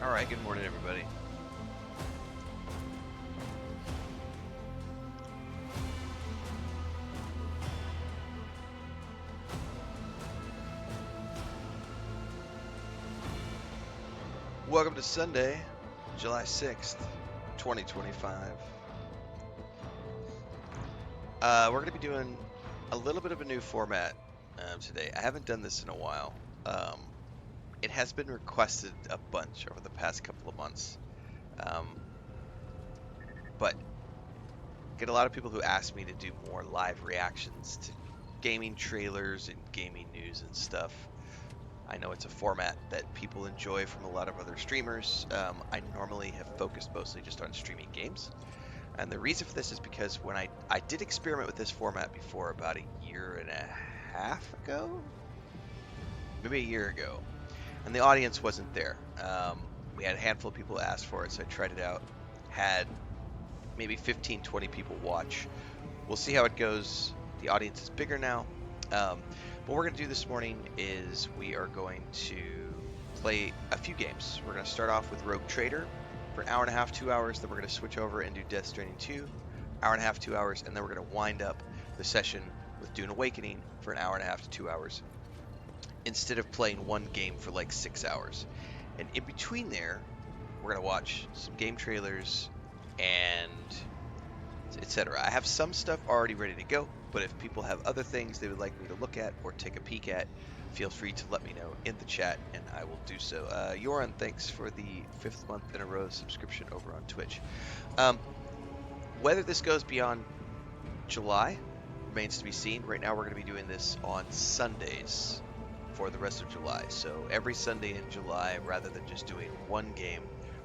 Alright, good morning everybody. Welcome to Sunday, July 6th, 2025. We're going to be doing a little bit of a new format today. I haven't done this in a while. It has been requested a bunch over the past couple of months. But I get a lot of people who ask me to do more live reactions to gaming trailers and gaming news and stuff. I know it's a format that people enjoy from a lot of other streamers. I normally have focused mostly just on streaming games. And the reason for this is because when I did experiment with this format before about a year and a half ago, maybe a year ago, and the audience wasn't there. We had a handful of people ask for it, so I tried it out. Had maybe 15, 20 people watch. We'll see how it goes. The audience is bigger now. What we're going to do this morning is we are going to play a few games. We're going to start off with Rogue Trader for an hour and a half, 2 hours. Then we're going to switch over and do Death Stranding 2, hour and a half, 2 hours. And then we're going to wind up the session with Dune Awakening for an hour and a half to 2 hours, instead of playing one game for like 6 hours. And in between there, we're going to watch some game trailers and etc. I have some stuff already ready to go, but if people have other things they would like me to look at or take a peek at, feel free to let me know in the chat and I will do so. Yoran, thanks for the 5th month in a row subscription over on Twitch. Whether this goes beyond July remains to be seen. Right now we're going to be doing this on Sundays for the rest of July. So every Sunday in July, rather than just doing one game,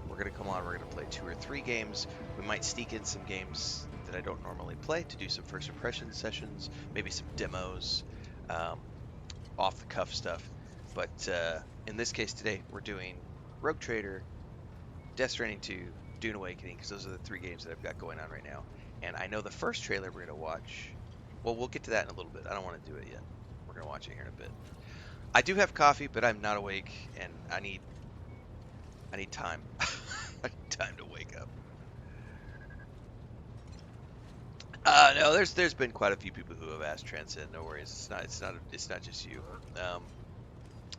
we're going to come on, we're going to play 2 or 3 games. We might sneak in some games that I don't normally play to do some first impression sessions, maybe some demos, off the cuff stuff. But in this case today, we're doing Rogue Trader, Death Stranding 2, Dune Awakening, because those are the 3 games that I've got going on right now. And I know the first trailer we're going to watch, well, we'll get to that in a little bit. I don't want to do it yet. We're going to watch it here in a bit. I do have coffee, but I'm not awake, and I need time. I need time to wake up. No, there's been quite a few people who have asked Transcend. No worries, it's not just you.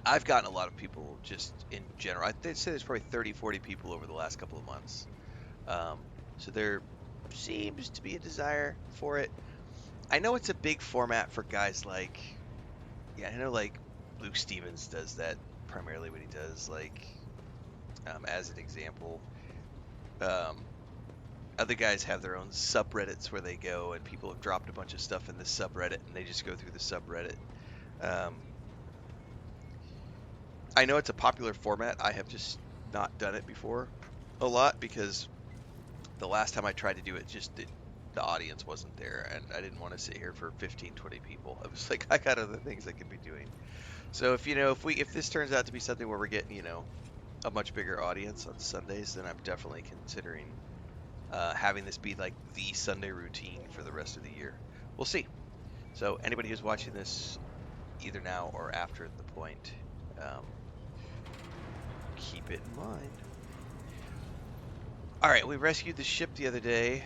I've gotten a lot of people just in general. I'd say there's probably 30, 40 people over the last couple of months. So there seems to be a desire for it. I know it's a big format for guys like, I know like Luke Stevens does that primarily what he does, like as an example. Other guys have their own subreddits where they go and people have dropped a bunch of stuff in this subreddit and they just go through the subreddit. I know it's a popular format. I have just not done it before a lot because the last time I tried to do it, the audience wasn't there and I didn't want to sit here for 15, 20 people. I was like, I got other things I could be doing. So if this turns out to be something where we're getting, a much bigger audience on Sundays, then I'm definitely considering having this be like the Sunday routine for the rest of the year. We'll see. So anybody who's watching this either now or after the point, keep it in mind. All right, we rescued the ship the other day.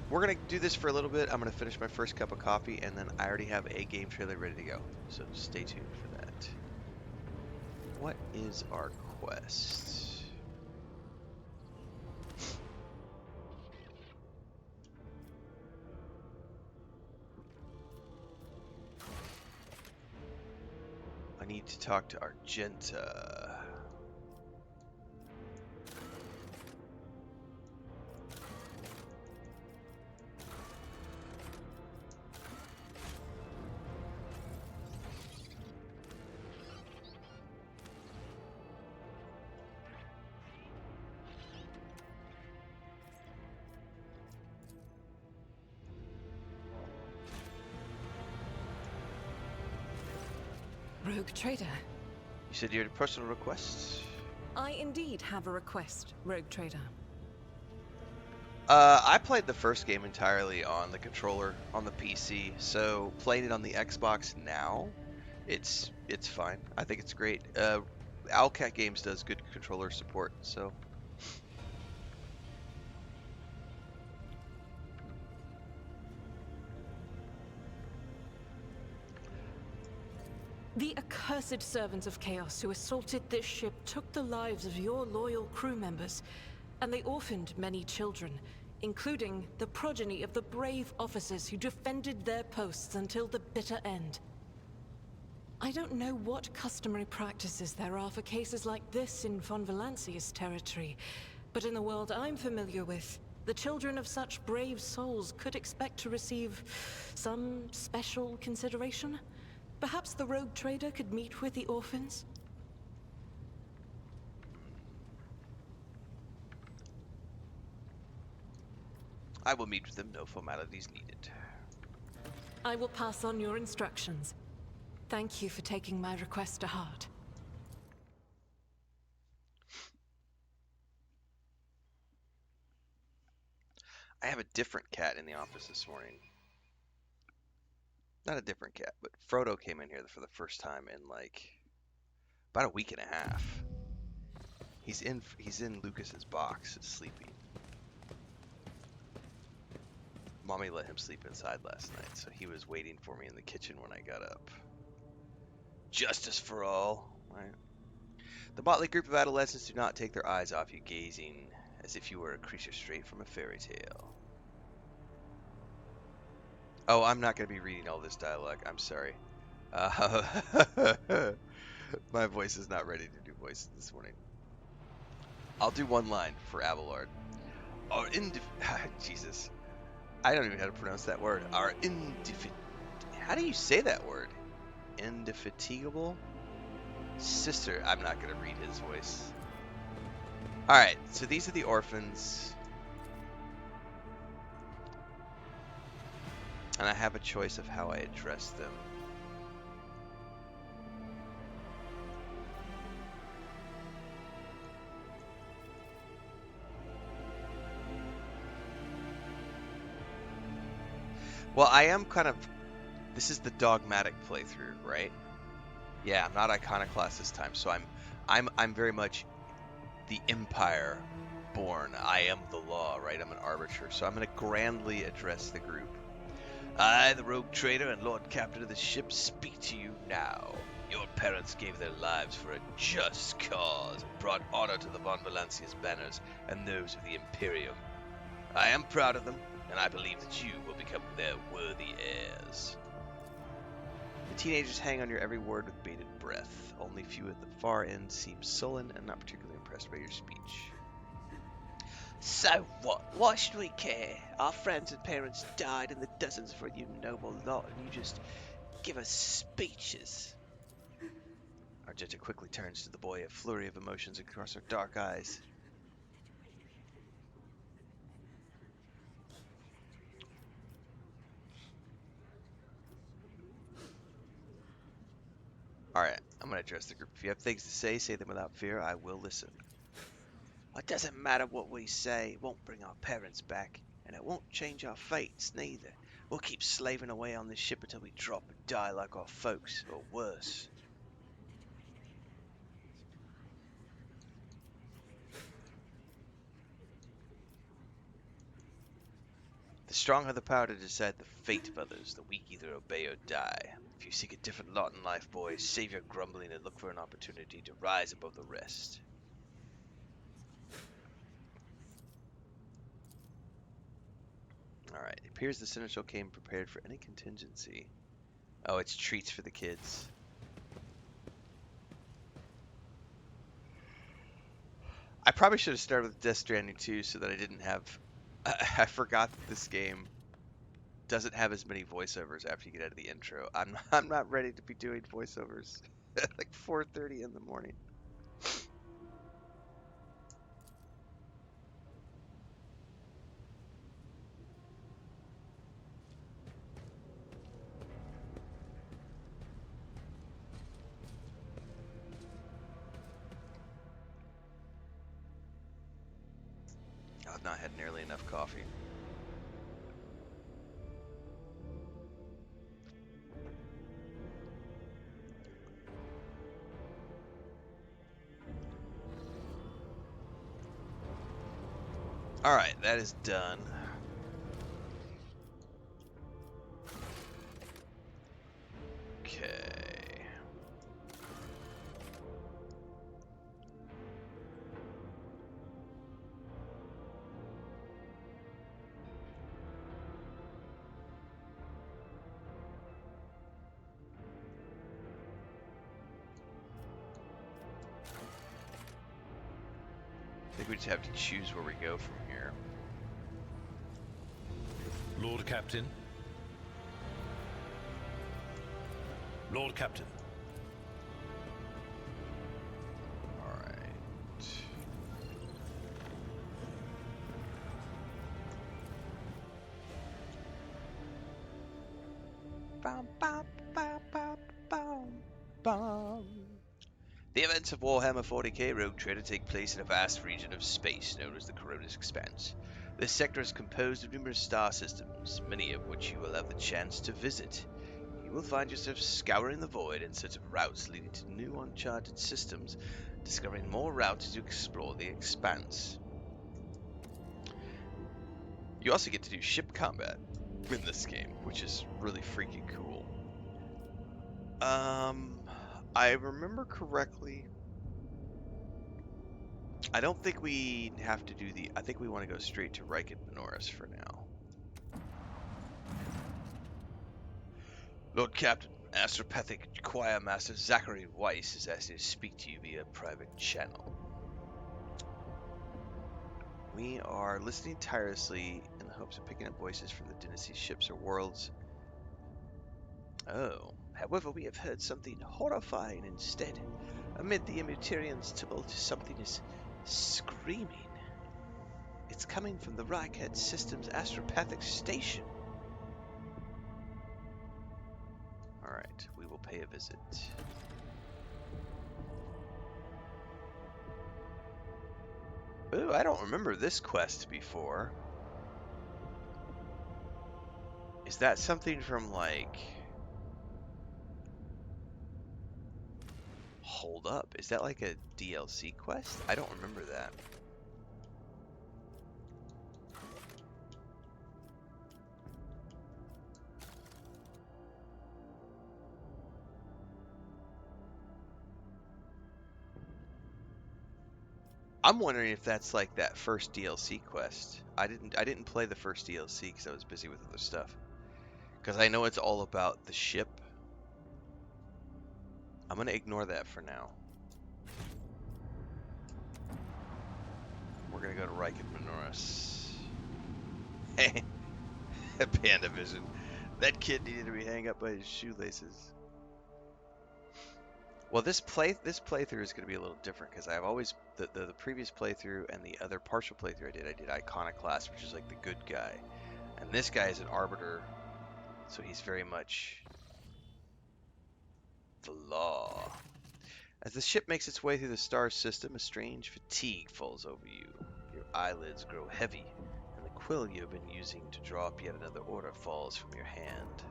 We're going to do this for a little bit. I'm going to finish my first cup of coffee, and then I already have a game trailer ready to go. So stay tuned for that. What is our quest? I need to talk to Argenta. Rogue Trader. You said you had a personal request? I indeed have a request, Rogue Trader. I played the first game entirely on the controller on the PC, so playing it on the Xbox now, it's fine. I think it's great. Owlcat Games does good controller support, so The accursed servants of chaos who assaulted this ship took the lives of your loyal crew members, and they orphaned many children, including the progeny of the brave officers who defended their posts until the bitter end. I don't know what customary practices there are for cases like this in Von Valancia's territory, but in the world I'm familiar with, the children of such brave souls could expect to receive some special consideration. Perhaps the rogue trader could meet with the orphans? I will meet with them, no formalities needed. I will pass on your instructions. Thank you for taking my request to heart. I have a different cat in the office this morning. Not a different cat, but Frodo came in here for the first time in like about a week and a half. He's in Lucas's box, sleeping. Mommy let him sleep inside last night, so he was waiting for me in the kitchen when I got up. Justice for all, right? The motley group of adolescents do not take their eyes off you, gazing as if you were a creature straight from a fairy tale. Oh, I'm not going to be reading all this dialogue. I'm sorry. My voice is not ready to do voices this morning. I'll do one line for Abelard. Our Jesus. I don't even know how to pronounce that word. Our How do you say that word? Indefatigable? Sister. I'm not going to read his voice. Alright, so these are the orphans. And I have a choice of how I address them. Well, I am kind of... This is the dogmatic playthrough, right? Yeah, I'm not iconoclast this time, so I'm very much the Empire born. I am the law, right? I'm an arbiter, so I'm going to grandly address the group. I, the rogue trader and lord captain of the ship, speak to you now. Your parents gave their lives for a just cause and brought honor to the Von Valancia's banners and those of the Imperium. I am proud of them, and I believe that you will become their worthy heirs. The teenagers hang on your every word with bated breath. Only few at the far end seem sullen and not particularly impressed by your speech. So what? Why should we care? Our friends and parents died in the dozens for you noble lot, and you just give us speeches. Argenta quickly turns to the boy, a flurry of emotions across her dark eyes. Alright, I'm going to address the group. If you have things to say them without fear. I will listen. It doesn't matter what we say. It won't bring our parents back, and it won't change our fates, neither. We'll keep slaving away on this ship until we drop and die like our folks, or worse. The strong have the power to decide the fate of others. The weak either obey or die. If you seek a different lot in life, boys, save your grumbling and look for an opportunity to rise above the rest. Alright, it appears the Seneschal came prepared for any contingency. Oh, it's treats for the kids. I probably should have started with Death Stranding 2 so that I didn't have... I forgot that this game doesn't have as many voiceovers after you get out of the intro. I'm not ready to be doing voiceovers at like 4:30 in the morning. I've not had nearly enough coffee. Alright, that is done. Okay. I think we just have to choose where we go from here. Lord Captain. Lord Captain. Alright. Bum, bum, bum, bum, bum, bum. The events of Warhammer 40K Rogue Trader take place in a vast region of space known as the Coronis Expanse. This sector is composed of numerous star systems, many of which you will have the chance to visit. You will find yourself scouring the void in search of routes leading to new uncharted systems, discovering more routes to explore the Expanse. You also get to do ship combat in this game, which is really freaking cool. I remember correctly, I don't think we have to do I think we want to go straight to Reich and Minoris for now. Lord Captain, Astropathic Choir Master Zachary Weiss has asked me to speak to you via private channel. We are listening tirelessly in the hopes of picking up voices from the dynasty ships or worlds. Oh, however, we have heard something horrifying instead. Amid the Immuterian's tumult, something is screaming. It's coming from the Owlcat System's astropathic station. Alright, we will pay a visit. Ooh, I don't remember this quest before. Is that something from, like... Hold up. Is that like a DLC quest? I don't remember that. I'm wondering if that's like that first DLC quest. I didn't play the first DLC because I was busy with other stuff. Because I know it's all about the ship. I'm gonna ignore that for now. We're gonna go to Reich and Minoris. Hey, Panda Vision. That kid needed to be hanging up by his shoelaces. Well, this playthrough is going to be a little different because I've always the previous playthrough and the other partial playthrough I did Iconoclast, which is like the good guy, and this guy is an arbiter, so he's very much the law. As the ship makes its way through the star system, a strange fatigue falls over you. Your eyelids grow heavy, and the quill you have been using to draw up yet another order falls from your hand.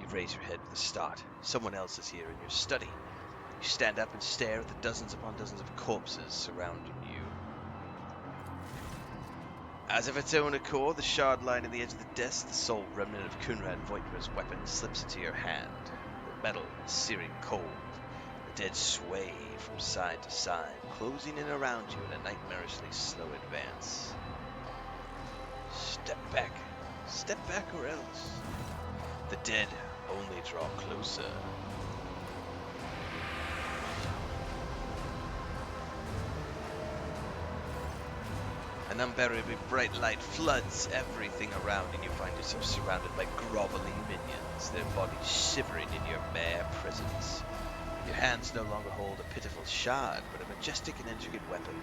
You raise your head with a start. Someone else is here in your study. You stand up and stare at the dozens upon dozens of corpses surrounding you. As of its own accord, the shard lying at the edge of the desk, the sole remnant of Kunrad Voitmer's weapon, slips into your hand. The metal is searing cold. The dead sway from side to side, closing in around you in a nightmarishly slow advance. Step back or else. The dead only draw closer. An unbearably bright light floods everything around, and you find yourself surrounded by groveling minions, their bodies shivering in your mere presence. Your hands no longer hold a pitiful shard, but a majestic and intricate weapon,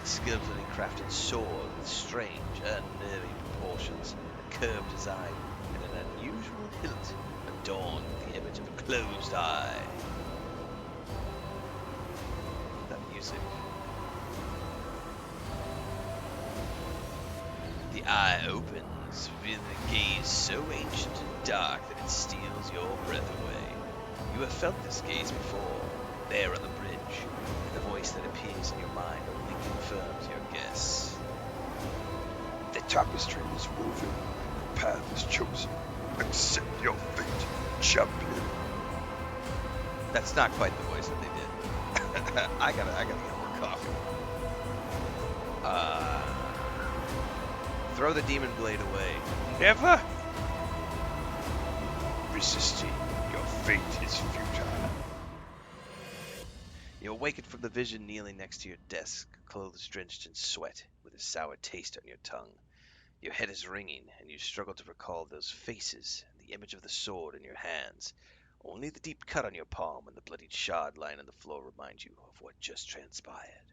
a skillfully crafted sword with strange, unnerving proportions, a curved design, and an unusual hilt adorned with the image of a closed eye. That music. The eye opens, revealing a gaze so ancient and dark that it steals your breath away. You have felt this gaze before. there on the bridge, and the voice that appears in your mind only confirms your guess. The tapestry is woven, the path is chosen. Accept your fate, champion. That's not quite the voice that they did. I gotta get more coffee. Throw the demon blade away. Never! Resisting, your fate is futile. You awaken from the vision kneeling next to your desk, clothes drenched in sweat, with a sour taste on your tongue. Your head is ringing, and you struggle to recall those faces and the image of the sword in your hands. Only the deep cut on your palm and the bloodied shard lying on the floor remind you of what just transpired.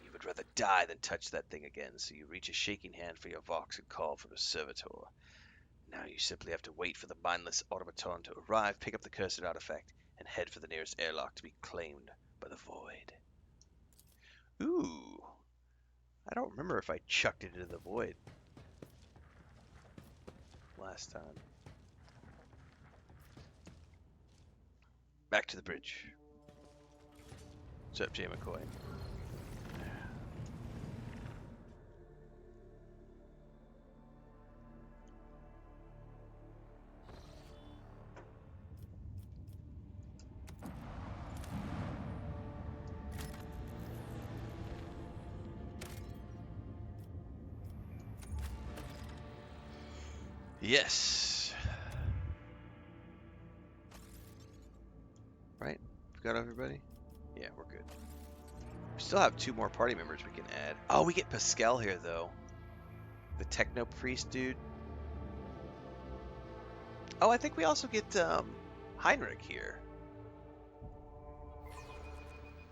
You would rather die than touch that thing again, so you reach a shaking hand for your Vox and call for the servitor. Now you simply have to wait for the mindless automaton to arrive, pick up the cursed artifact, and head for the nearest airlock to be claimed by the void. Ooh. I don't remember if I chucked it into the void last time. Back to the bridge. What's up, Jay McCoy? Yes. Right? Got everybody? Yeah, we're good. We still have 2 more party members we can add. Oh, we get Pascal here, though. The techno priest dude. Oh, I think we also get Heinrich here.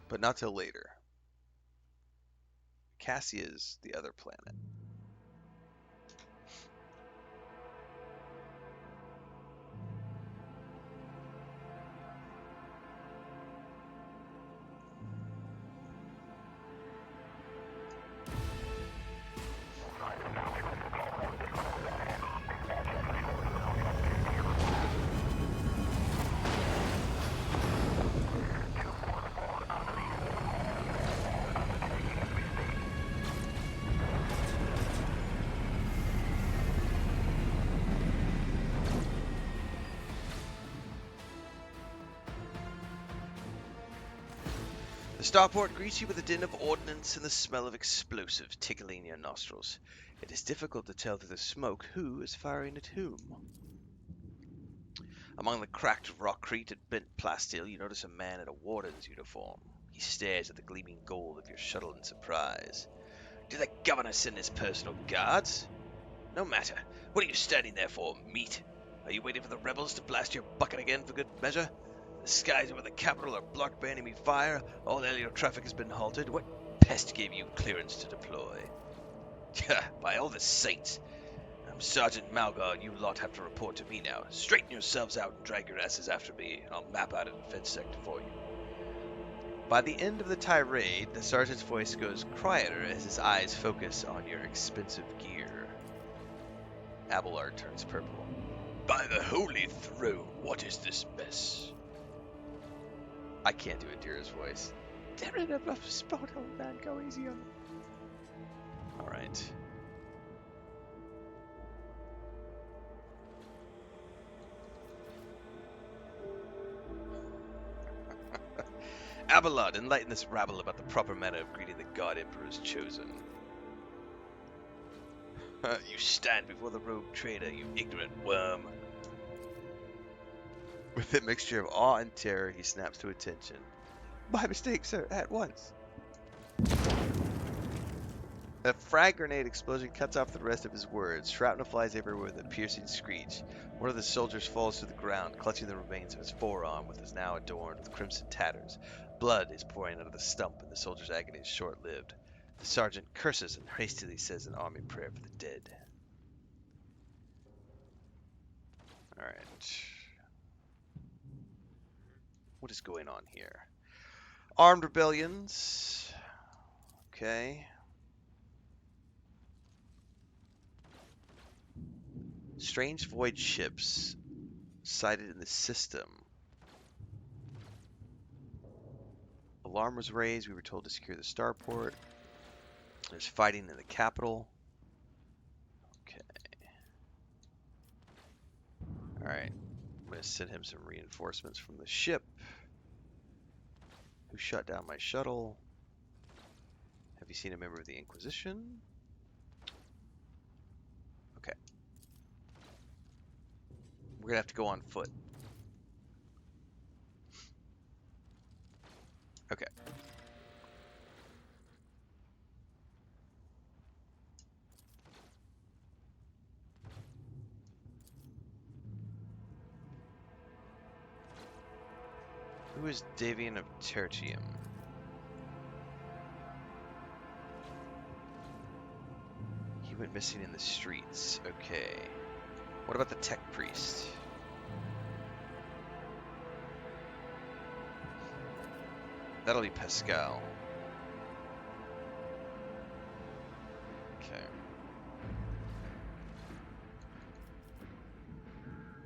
But not till later. Cassia's the other planet. The starport greets you with a din of ordnance and the smell of explosives tickling your nostrils. It is difficult to tell through the smoke who is firing at whom. Among the cracked rockcrete and bent plasteel, you notice a man in a warden's uniform. He stares at the gleaming gold of your shuttle in surprise. Did the governor send his personal guards? No matter. What are you standing there for, meat? Are you waiting for the rebels to blast your bucket again for good measure? The skies over the capital are blocked by enemy fire. All aerial traffic has been halted. What pest gave you clearance to deploy? By all the saints. I'm Sergeant Malgard. You lot have to report to me now. Straighten yourselves out and drag your asses after me, and I'll map out a defense sector for you. By the end of the tirade, the sergeant's voice goes quieter as his eyes focus on your expensive gear. Abelard turns purple. By the holy throne, what is this mess? I can't do Adira's voice. They're in a rough spot, old man. Go easy on them. Alright. Abelard, enlighten this rabble about the proper manner of greeting the God Emperor's chosen. You stand before the rogue trader, you ignorant worm. With a mixture of awe and terror, he snaps to attention. My mistake, sir, at once. A frag grenade explosion cuts off the rest of his words. Shrapnel flies everywhere with a piercing screech. One of the soldiers falls to the ground, clutching the remains of his forearm, which is now adorned with crimson tatters. Blood is pouring out of the stump, and the soldier's agony is short-lived. The sergeant curses and hastily says an army prayer for the dead. Alright. What is going on here? Armed rebellions. Okay. Strange void ships sighted in the system. Alarm was raised. We were told to secure the starport. There's fighting in the capital. Okay. Alright. I'm going to send him some reinforcements from the ship. Who shut down my shuttle? Have you seen a member of the Inquisition? Okay. We're going to have to go on foot. Okay. Who is Davian of Tertium? He went missing in the streets. Okay. What about the tech priest? That'll be Pascal. Okay.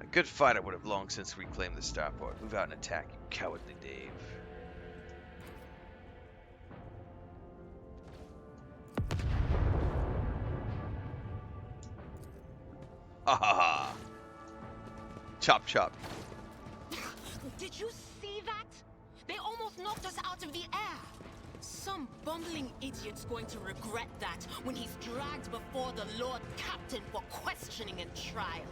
A good fighter would have long since reclaimed the starport. Move out and attack, you cowardly Dave. Ha ha ha! Chop chop. Did you see that? They almost knocked us out of the air. Some bumbling idiot's going to regret that when he's dragged before the Lord Captain for questioning and trial.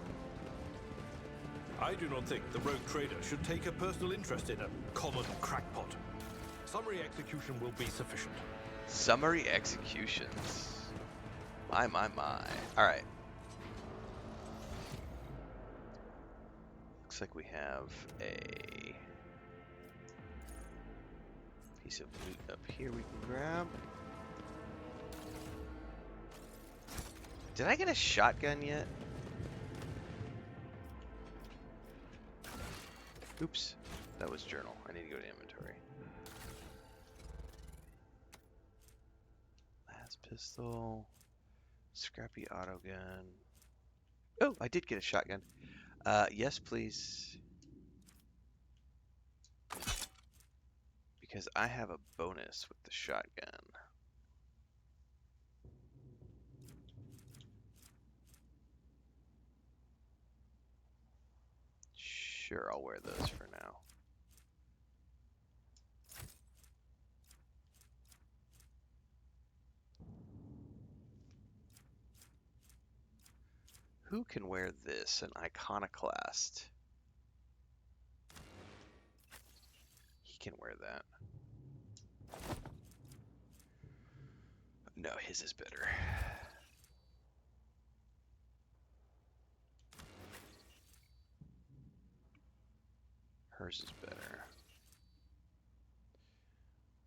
I do not think the rogue trader should take a personal interest in a common crackpot. Summary execution will be sufficient. Summary executions. My. Alright. Looks like we have a piece of loot up here we can grab. Did I get a shotgun yet? Oops. That was journal. I need to go to inventory. Last pistol. Scrappy auto gun. Oh, I did get a shotgun. Yes, please. Because I have a bonus with the shotgun. Sure, I'll wear those for now. Who can wear this? An iconoclast. He can wear that. No, his is better. Hers is better.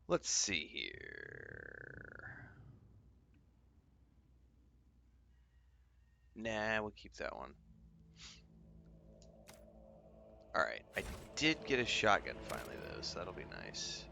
Let's see here. Nah, we'll keep that one. Alright, I did get a shotgun finally though, so that'll be nice.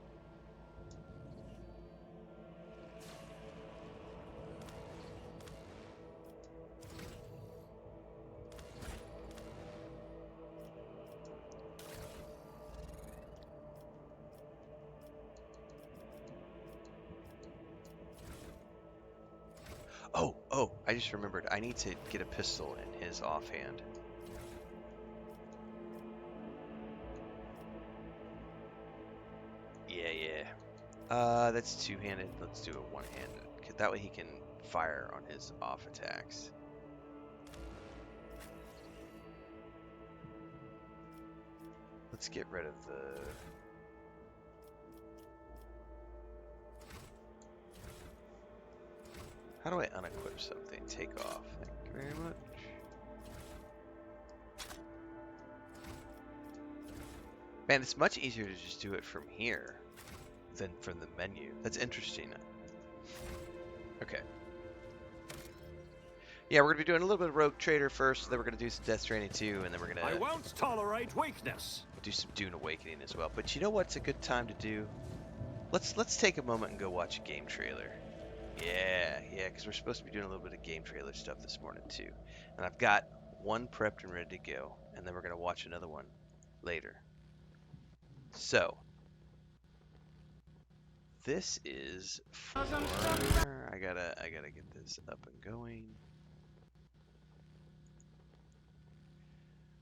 Oh, I just remembered. I need to get a pistol in his offhand. Yeah. That's two-handed. Let's do a one-handed. That way he can fire on his off attacks. Let's get rid of the... How do I unequip something? Take off. Thank you very much. Man, it's much easier to just do it from here than from the menu. That's interesting. Okay. Yeah, we're going to be doing a little bit of Rogue Trader first, then we're going to do some Death Stranding 2, and then we're going I to won't tolerate weakness. do some Dune Awakening as well. But you know what's a good time to do? Let's take a moment and go watch a game trailer. Yeah, because we're supposed to be doing a little bit of game trailer stuff this morning too. And I've got one prepped and ready to go, and then we're going to watch another one later. So, this is for I gotta get this up and going.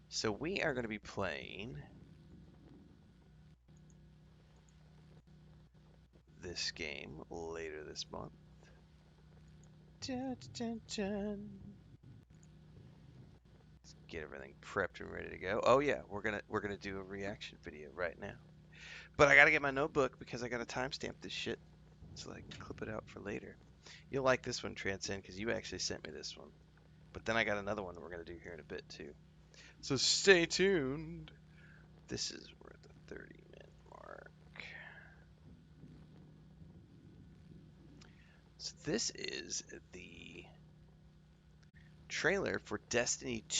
So we are gonna be playing this game later this month. Dun, dun, dun. Let's get everything prepped and ready to go. Oh yeah, we're gonna do a reaction video right now. But I gotta get my notebook because I gotta timestamp this shit so I can clip it out for later. You'll like this one, Transcend, because you actually sent me this one. But then I got another one that we're gonna do here in a bit too. So stay tuned. This is we're at the 30-minute mark. So this is the trailer for Destiny 2.